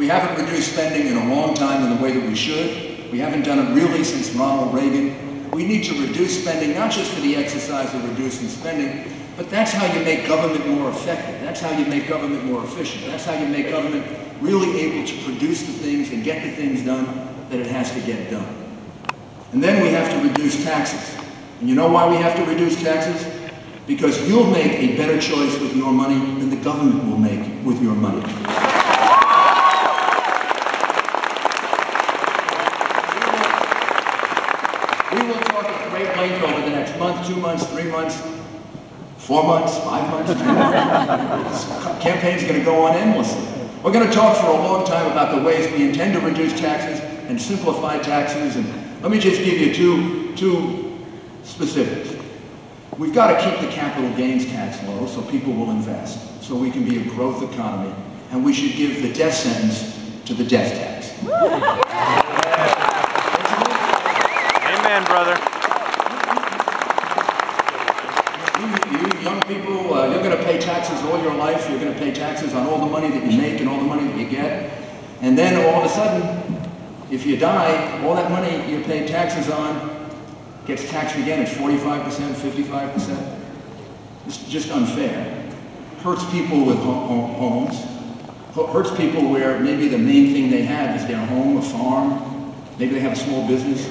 We haven't reduced spending in a long time in the way that we should. We haven't done it really since Ronald Reagan. We need to reduce spending, not just for the exercise of reducing spending, but that's how you make government more effective. That's how you make government more efficient. That's how you make government really able to produce the things and get the things done that it has to get done. And then we have to reduce taxes. And you know why we have to reduce taxes? Because you'll make a better choice with your money than the government will make with your money. We will talk at great length over the next month, 2 months, 3 months, 4 months, 5 months, 10 months. This campaign's going to go on endlessly. We're going to talk for a long time about the ways we intend to reduce taxes and simplify taxes. And let me just give you two specifics. We've got to keep the capital gains tax low so people will invest, so we can be a growth economy. And we should give the death sentence to the death tax. Amen, brother. You young people, you're going to pay taxes all your life. You're going to pay taxes on all the money that you make and all the money that you get. And then all of a sudden, if you die, all that money you paid taxes on gets taxed again at 45%, 55%. It's just unfair. Hurts people with homes. Hurts people where maybe the main thing they have is their home, a farm. Maybe they have a small business.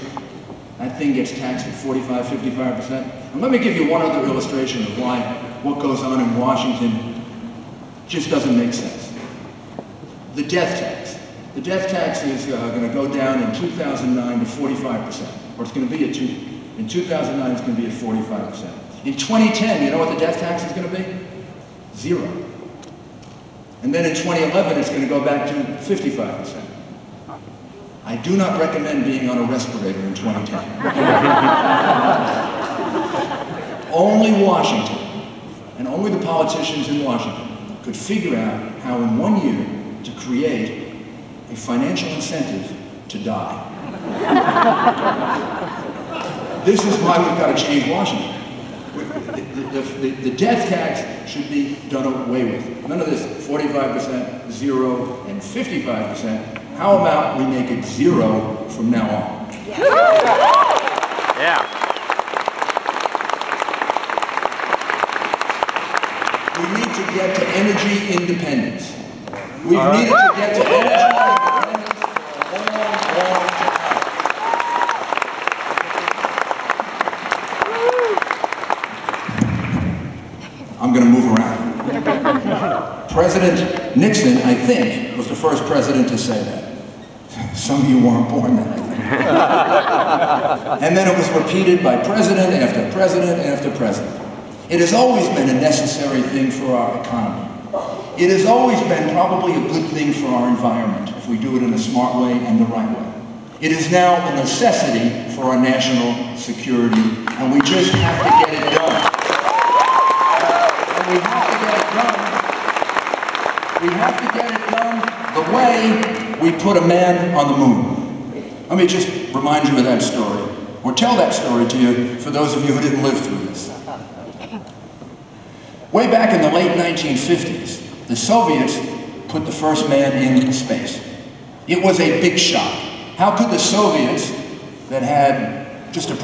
That thing gets taxed at 45, 55%. And let me give you one other illustration of why what goes on in Washington just doesn't make sense. The death tax. The death tax is going to go down in 2009 to 45%. Or it's going to be at in 2009 it's going to be at 45%. In 2010, you know what the death tax is going to be? 0. And then in 2011 it's going to go back to 55%. I do not recommend being on a respirator in 2010. Only Washington, and only the politicians in Washington, could figure out how in 1 year to create a financial incentive to die. This is why we've got to change Washington. The death tax should be done away with. None of this 45%, 0, and 55%. How about we make it 0 from now on? Yeah. We need to get to energy independence. We've needed to get to energy independence for a long, long time. I'm going to move around. President Nixon, I think, was the first president to say that. Some of you weren't born then, I think. And then it was repeated by president after president after president. It has always been a necessary thing for our economy. It has always been probably a good thing for our environment if we do it in a smart way and the right way. It is now a necessity for our national security, and we just have to get it done. And we have to get it done. We have to get it done the way we put a man on the moon. Let me just remind you of that story, or tell that story to you for those of you who didn't live through this. Way back in the late 1950s, the Soviets put the first man in space. It was a big shock. How could the Soviets, that had just a